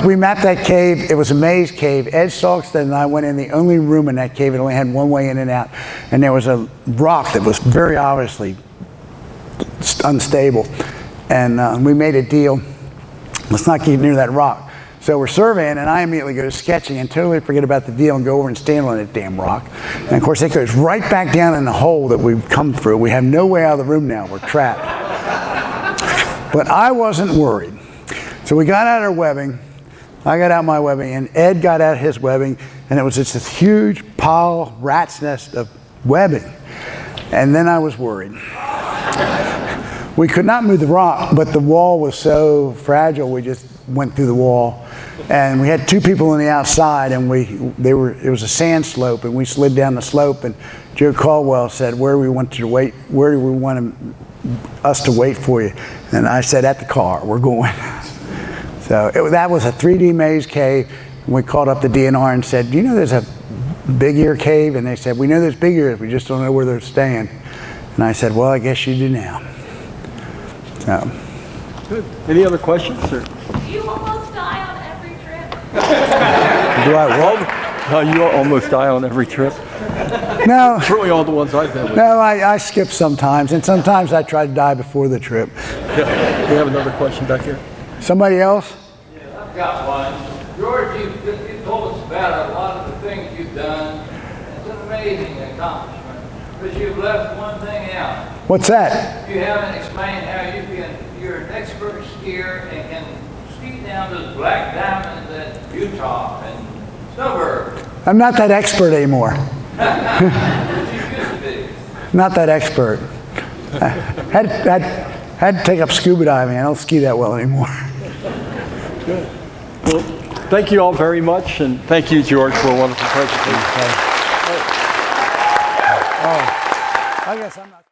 We mapped that cave. It was a maze cave. Ed Salkstead and I went in the only room in that cave. It only had one way in and out. And there was a rock that was very obviously unstable. And we made a deal. Let's not get near that rock. So we're surveying, and I immediately go to sketching and totally forget about the deal and go over and stand on that damn rock. And of course, it goes right back down in the hole that we've come through. We have no way out of the room now. We're trapped. But I wasn't worried. So we got out our webbing. I got out my webbing, and Ed got out his webbing, and it was just this huge pile, rat's nest of webbing. And then I was worried. We could not move the rock, but the wall was so fragile, we just went through the wall. And we had two people on the outside, and it was a sand slope, and we slid down the slope, and Joe Caldwell said, where do we want us to wait for you? And I said, at the car, we're going. So that was a 3D maze cave. And we called up the DNR and said, do you know there's a big ear cave? And they said, we know there's big ears, we just don't know where they're staying. And I said, well, I guess you do now. So. Good. Any other questions? Or? Do you almost die on every trip? Do I what? You almost die on every trip. No. Certainly all the ones I've been with. No, I skip sometimes, and sometimes I try to die before the trip. Yeah. We have another question back here. Somebody else? Yeah, I've got one. George, you told us about a lot of the things you've done. It's an amazing accomplishment, but you've left one thing out. What's that? You haven't explained how you're an expert skier and can ski down those black diamonds at Utah and Snowbird. I'm not that expert anymore. But you used to be. Not that expert. I had to take up scuba diving. I don't ski that well anymore. Good. Well, thank you all very much, and thank you, George, for a wonderful presentation. Oh, I guess I'm not.